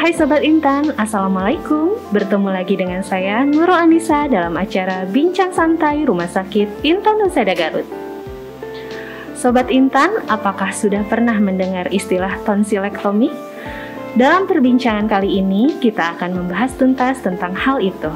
Hai Sobat Intan, Assalamualaikum. Bertemu lagi dengan saya Nurul Anissa dalam acara Bincang Santai Rumah Sakit Intan Husada Garut. Sobat Intan, apakah sudah pernah mendengar istilah tonsilektomi? Dalam perbincangan kali ini, kita akan membahas tuntas tentang hal itu.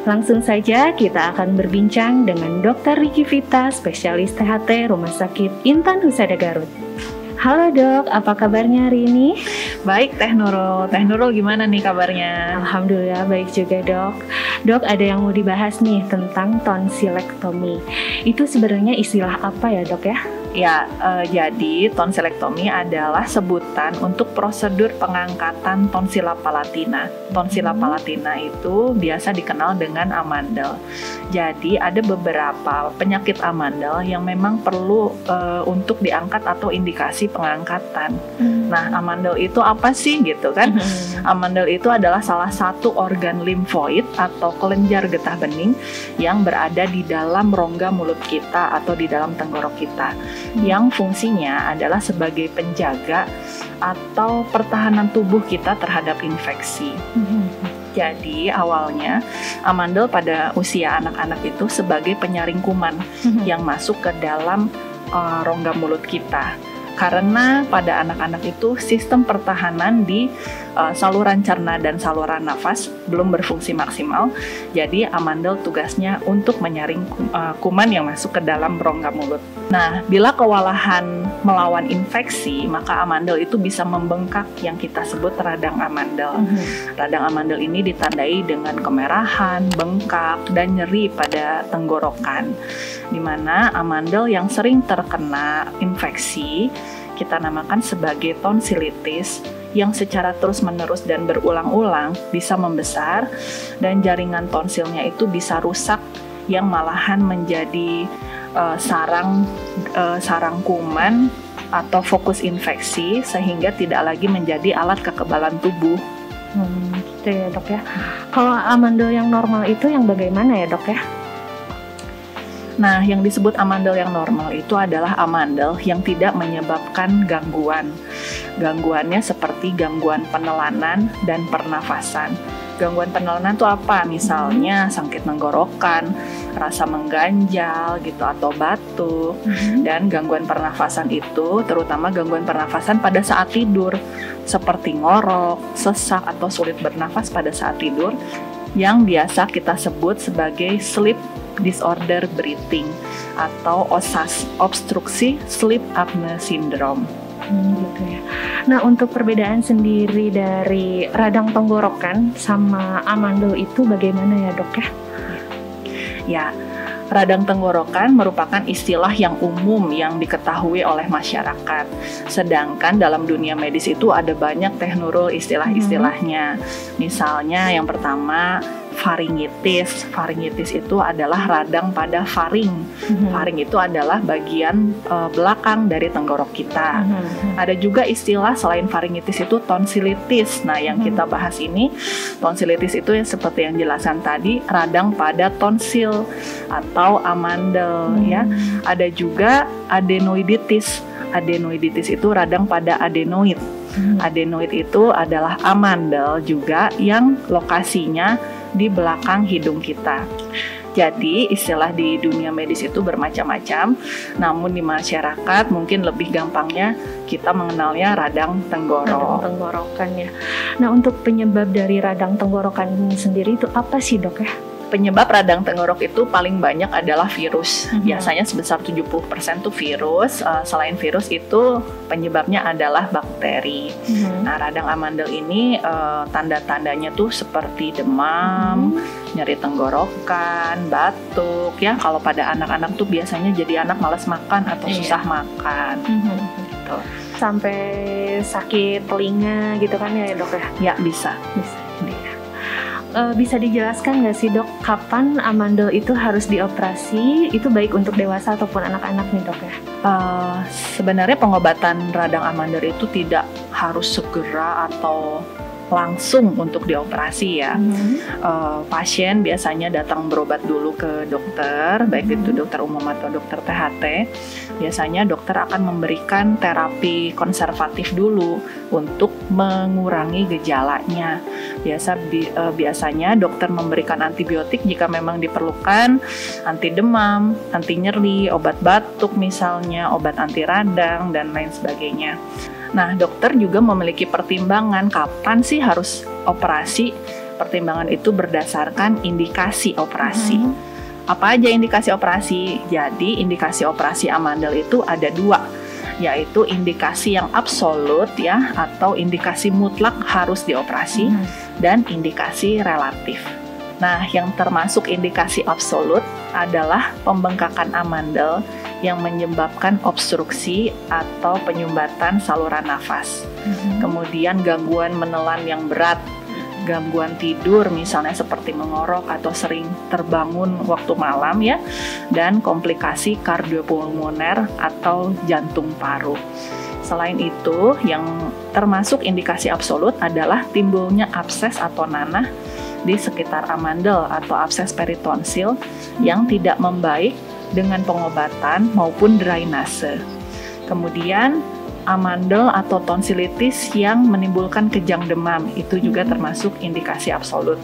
Langsung saja kita akan berbincang dengan Dr. Riki Vita, spesialis THT Rumah Sakit Intan Husada Garut. Halo dok, apa kabarnya hari ini? Baik Teh Nurul. Teh Nurul gimana nih kabarnya? Alhamdulillah baik juga dok. Dok, ada yang mau dibahas nih tentang tonsilektomi. Itu sebenarnya istilah apa ya dok ya? Ya, jadi tonsilektomi adalah sebutan untuk prosedur pengangkatan tonsila palatina. Tonsila palatina itu biasa dikenal dengan amandel. Jadi ada beberapa penyakit amandel yang memang perlu untuk diangkat atau indikasi pengangkatan. Nah, amandel itu apa sih gitu kan? Amandel itu adalah salah satu organ limfoid atau kelenjar getah bening yang berada di dalam rongga mulut kita atau di dalam tenggorok kita, yang fungsinya adalah sebagai penjaga atau pertahanan tubuh kita terhadap infeksi. Jadi awalnya amandel pada usia anak-anak itu sebagai penyaring kuman yang masuk ke dalam rongga mulut kita. Karena pada anak-anak itu sistem pertahanan di saluran cerna dan saluran nafas belum berfungsi maksimal, jadi amandel tugasnya untuk menyaring kuman yang masuk ke dalam rongga mulut. Nah, bila kewalahan melawan infeksi, maka amandel itu bisa membengkak yang kita sebut radang amandel. Radang amandel ini ditandai dengan kemerahan, bengkak, dan nyeri pada tenggorokan, di mana amandel yang sering terkena infeksi kita namakan sebagai tonsilitis, yang secara terus-menerus dan berulang-ulang bisa membesar dan jaringan tonsilnya itu bisa rusak yang malahan menjadi sarang kuman atau fokus infeksi sehingga tidak lagi menjadi alat kekebalan tubuh. Gitu ya dok ya. Kalau amandel yang normal itu yang bagaimana ya dok ya? Nah, yang disebut amandel yang normal itu adalah amandel yang tidak menyebabkan gangguan. Gangguannya seperti gangguan penelanan dan pernafasan. Gangguan penelanan itu apa? Misalnya sakit tenggorokan, rasa mengganjal gitu atau batuk. Dan gangguan pernafasan itu terutama gangguan pernafasan pada saat tidur, seperti ngorok, sesak atau sulit bernafas pada saat tidur, yang biasa kita sebut sebagai sleep disorder breathing atau OSAS, obstruksi sleep apnea syndrome. Gitu ya. Nah, untuk perbedaan sendiri dari radang tenggorokan sama amandel itu bagaimana ya dok ya? Ya, radang tenggorokan merupakan istilah yang umum yang diketahui oleh masyarakat. Sedangkan dalam dunia medis itu ada banyak Teh Nurul istilah-istilahnya. Misalnya yang pertama faringitis. Faringitis itu adalah radang pada faring. Faring itu adalah bagian belakang dari tenggorok kita. Ada juga istilah selain faringitis itu tonsilitis. Nah, yang kita bahas ini tonsilitis itu yang seperti yang jelasan tadi, radang pada tonsil atau amandel ya. Ada juga adenoiditis. Adenoiditis itu radang pada adenoid. Adenoid itu adalah amandel juga yang lokasinya di belakang hidung kita. Jadi istilah di dunia medis itu bermacam-macam, namun di masyarakat mungkin lebih gampangnya kita mengenalnya radang tenggorok. Radang tenggorokan ya. Nah, untuk penyebab dari radang tenggorokan sendiri itu apa sih dok ya? Penyebab radang tenggorok itu paling banyak adalah virus. Biasanya sebesar 70% tuh virus. Selain virus itu penyebabnya adalah bakteri. Nah, radang amandel ini tanda-tandanya tuh seperti demam, nyeri tenggorokan, batuk ya. Kalau pada anak-anak tuh biasanya jadi anak malas makan atau susah makan. Gitu. Sampai sakit telinga gitu kan ya dok ya? Ya, bisa. Bisa dijelaskan nggak sih dok, kapan amandel itu harus dioperasi? Itu baik untuk dewasa ataupun anak-anak nih dok ya? Sebenarnya pengobatan radang amandel itu tidak harus segera atau langsung untuk dioperasi ya. Pasien biasanya datang berobat dulu ke dokter, baik itu dokter umum atau dokter THT. Biasanya dokter akan memberikan terapi konservatif dulu untuk mengurangi gejalanya. Biasanya dokter memberikan antibiotik jika memang diperlukan, anti demam, anti nyeri, obat batuk misalnya, obat anti radang, dan lain sebagainya. Nah, dokter juga memiliki pertimbangan kapan sih harus operasi. Pertimbangan itu berdasarkan indikasi operasi. Apa aja indikasi operasi? Jadi, indikasi operasi amandel itu ada 2, yaitu indikasi yang absolut ya, atau indikasi mutlak harus dioperasi, dan indikasi relatif. Nah, yang termasuk indikasi absolut adalah pembengkakan amandel yang menyebabkan obstruksi atau penyumbatan saluran nafas. Kemudian gangguan menelan yang berat, gangguan tidur misalnya seperti mengorok atau sering terbangun waktu malam ya, dan komplikasi kardiopulmoner atau jantung paru. Selain itu, yang termasuk indikasi absolut adalah timbulnya abses atau nanah di sekitar amandel atau abses peritonsil yang tidak membaik dengan pengobatan maupun drainase. Kemudian amandel atau tonsilitis yang menimbulkan kejang demam, itu juga termasuk indikasi absolut.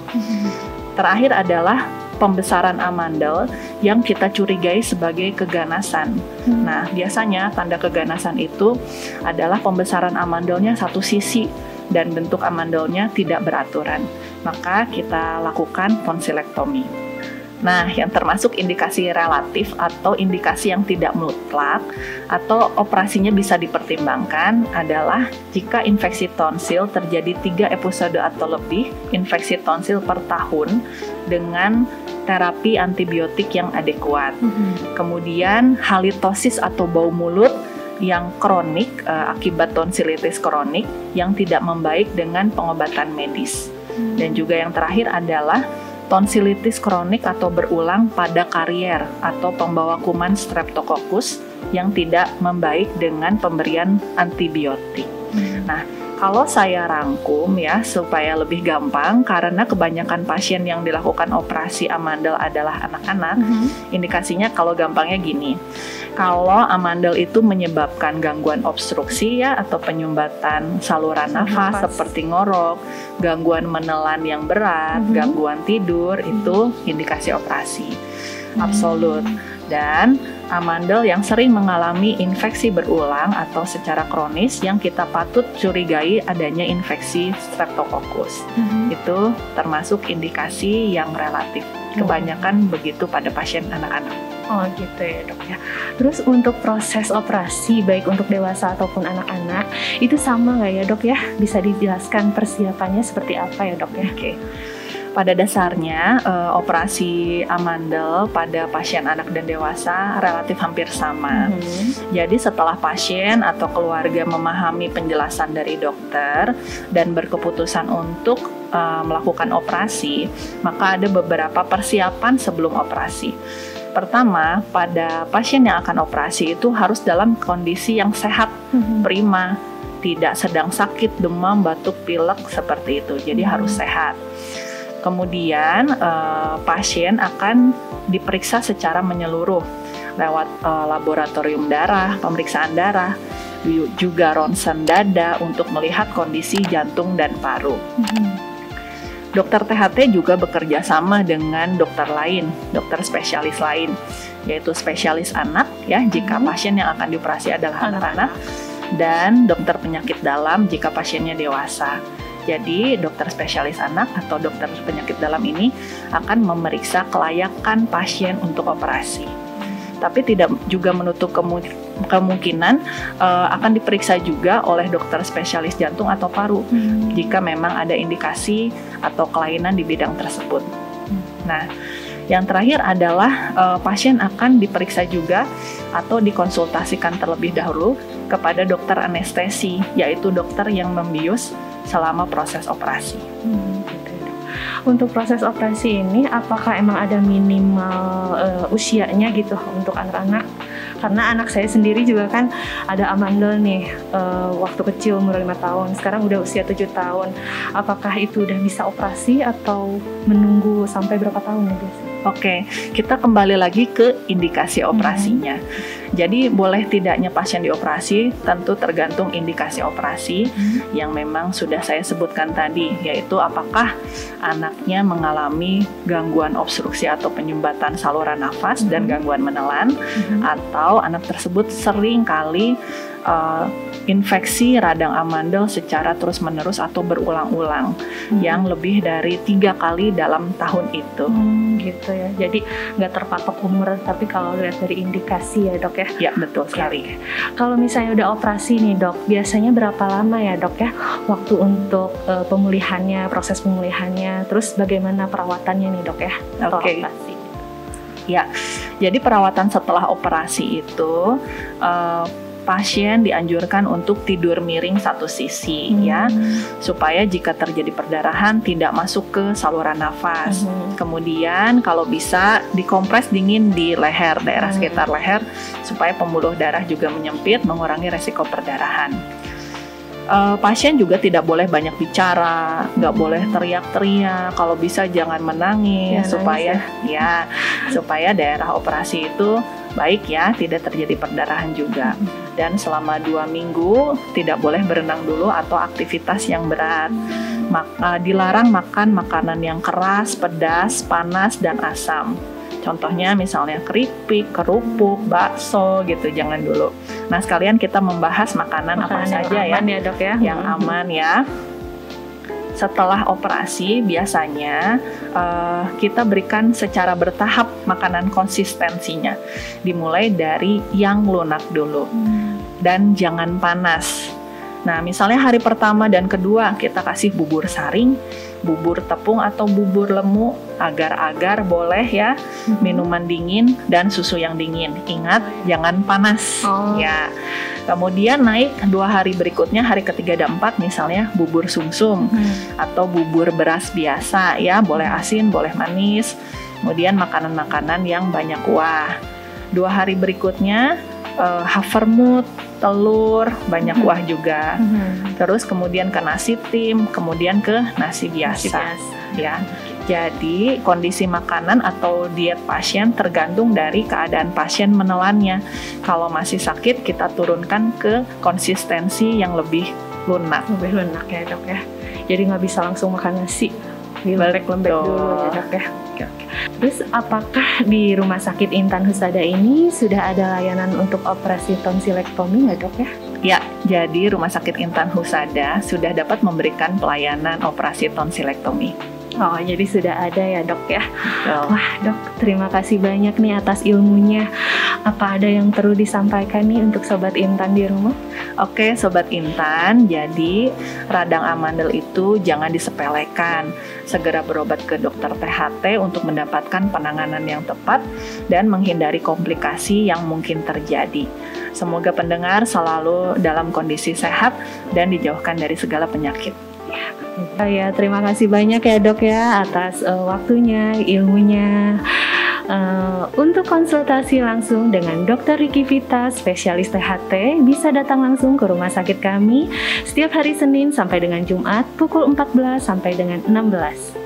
Terakhir adalah pembesaran amandel yang kita curigai sebagai keganasan. Nah, biasanya tanda keganasan itu adalah pembesaran amandelnya satu sisi dan bentuk amandelnya tidak beraturan. Maka kita lakukan tonsilektomi. Nah, yang termasuk indikasi relatif atau indikasi yang tidak mutlak atau operasinya bisa dipertimbangkan adalah jika infeksi tonsil terjadi 3 episode atau lebih infeksi tonsil per tahun dengan terapi antibiotik yang adekuat. Kemudian halitosis atau bau mulut yang kronik akibat tonsilitis kronik yang tidak membaik dengan pengobatan medis. Dan juga yang terakhir adalah tonsilitis kronik atau berulang pada karier atau pembawa kuman Streptococcus yang tidak membaik dengan pemberian antibiotik. Nah, kalau saya rangkum ya supaya lebih gampang, karena kebanyakan pasien yang dilakukan operasi amandel adalah anak-anak, indikasinya kalau gampangnya gini. Kalau amandel itu menyebabkan gangguan obstruksi ya atau penyumbatan saluran nafas seperti ngorok, gangguan menelan yang berat, gangguan tidur, itu indikasi operasi absolut. Dan amandel yang sering mengalami infeksi berulang atau secara kronis yang kita patut curigai adanya infeksi Streptococcus. Itu termasuk indikasi yang relatif. Kebanyakan begitu pada pasien anak-anak. Oh gitu ya dok ya. Terus untuk proses operasi baik untuk dewasa ataupun anak-anak itu sama nggak ya dok ya? Bisa dijelaskan persiapannya seperti apa ya dok ya? Oke. Pada dasarnya operasi amandel pada pasien anak dan dewasa relatif hampir sama. Jadi setelah pasien atau keluarga memahami penjelasan dari dokter dan berkeputusan untuk melakukan operasi, maka ada beberapa persiapan sebelum operasi. Pertama, pada pasien yang akan operasi itu harus dalam kondisi yang sehat, prima, tidak sedang sakit, demam, batuk, pilek seperti itu. Jadi harus sehat. Kemudian pasien akan diperiksa secara menyeluruh lewat laboratorium darah, pemeriksaan darah, juga ronsen dada untuk melihat kondisi jantung dan paru. Dokter THT juga bekerja sama dengan dokter lain, dokter spesialis lain, yaitu spesialis anak ya jika pasien yang akan dioperasi adalah anak-anak, dan dokter penyakit dalam jika pasiennya dewasa. Jadi dokter spesialis anak atau dokter penyakit dalam ini akan memeriksa kelayakan pasien untuk operasi. Tapi tidak juga menutup kemungkinan akan diperiksa juga oleh dokter spesialis jantung atau paru jika memang ada indikasi atau kelainan di bidang tersebut. Nah, yang terakhir adalah pasien akan diperiksa juga atau dikonsultasikan terlebih dahulu kepada dokter anestesi, yaitu dokter yang membius selama proses operasi. Untuk proses operasi ini, apakah emang ada minimal usianya gitu untuk anak-anak? Karena anak saya sendiri juga kan ada amandel nih, waktu kecil umur 5 tahun, sekarang udah usia 7 tahun. Apakah itu udah bisa operasi atau menunggu sampai berapa tahun nih biasanya? Oke, kita kembali lagi ke indikasi operasinya. Jadi boleh tidaknya pasien dioperasi tentu tergantung indikasi operasi yang memang sudah saya sebutkan tadi, yaitu apakah anaknya mengalami gangguan obstruksi atau penyumbatan saluran nafas dan gangguan menelan, atau anak tersebut sering kali infeksi radang amandel secara terus-menerus atau berulang-ulang yang lebih dari 3 kali dalam tahun itu. Gitu ya, jadi nggak terpatok umur, tapi kalau lihat dari indikasi ya dok ya? Ya betul sekali. Kalau misalnya udah operasi nih dok, biasanya berapa lama ya dok ya waktu untuk pemulihannya, proses pemulihannya, terus bagaimana perawatannya nih dok ya? Oke. Ya, jadi perawatan setelah operasi itu pasien dianjurkan untuk tidur miring satu sisi ya, supaya jika terjadi perdarahan tidak masuk ke saluran nafas. Kemudian kalau bisa dikompres dingin di leher, daerah sekitar leher, supaya pembuluh darah juga menyempit, mengurangi resiko perdarahan. Pasien juga tidak boleh banyak bicara, nggak boleh teriak-teriak, kalau bisa jangan menangis, supaya daerah operasi itu baik ya, tidak terjadi perdarahan juga. Dan selama 2 minggu tidak boleh berenang dulu atau aktivitas yang berat. Dilarang makan makanan yang keras, pedas, panas, dan asam. Contohnya misalnya keripik, kerupuk, bakso gitu, jangan dulu. Nah, sekalian kita membahas makanan apa saja ya, dok ya, yang aman ya. Setelah operasi biasanya kita berikan secara bertahap makanan konsistensinya. Dimulai dari yang lunak dulu dan jangan panas. Nah, misalnya hari pertama dan kedua kita kasih bubur saring, bubur tepung atau bubur lemu, agar-agar boleh ya, minuman dingin dan susu yang dingin. Ingat, jangan panas ya. Kemudian naik 2 hari berikutnya, hari ketiga dan 4 misalnya bubur sumsum atau bubur beras biasa ya, boleh asin, boleh manis. Kemudian makanan-makanan yang banyak kuah. 2 hari berikutnya havermut, telur, banyak kuah juga. Terus kemudian ke nasi tim, kemudian ke nasi biasa. Ya. Jadi kondisi makanan atau diet pasien tergantung dari keadaan pasien menelannya. Kalau masih sakit kita turunkan ke konsistensi yang lebih lunak. Lebih lunak ya dok ya. Jadi nggak bisa langsung makan nasi, dibalik lembek dulu ya dok ya. Terus apakah di Rumah Sakit Intan Husada ini sudah ada layanan untuk operasi tonsilektomi nggak dok ya? Ya, jadi Rumah Sakit Intan Husada sudah dapat memberikan pelayanan operasi tonsilektomi. Oh, jadi sudah ada ya dok ya? Wah dok, terima kasih banyak nih atas ilmunya. Apa ada yang perlu disampaikan nih untuk Sobat Intan di rumah? Oke Sobat Intan, jadi radang amandel itu jangan disepelekan. Segera berobat ke dokter THT untuk mendapatkan penanganan yang tepat dan menghindari komplikasi yang mungkin terjadi. Semoga pendengar selalu dalam kondisi sehat dan dijauhkan dari segala penyakit. Ya, terima kasih banyak ya dok ya atas waktunya, ilmunya. Untuk konsultasi langsung dengan Dr. Ricky Vita, spesialis THT, bisa datang langsung ke rumah sakit kami setiap hari Senin sampai dengan Jumat pukul 14 sampai dengan 16.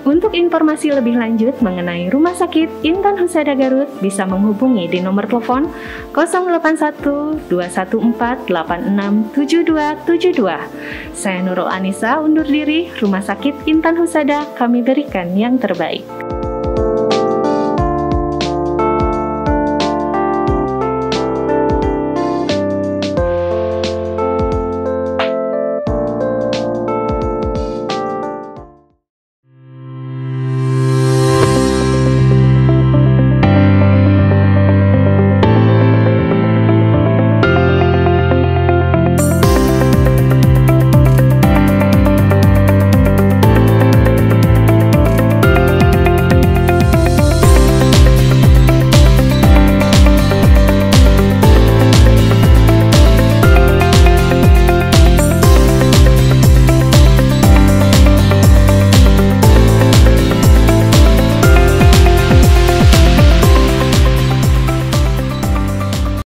Untuk informasi lebih lanjut mengenai Rumah Sakit Intan Husada Garut, bisa menghubungi di nomor telepon 081 214 867272. Saya Nurul Anissa undur diri. Rumah Sakit Intan Husada, kami berikan yang terbaik.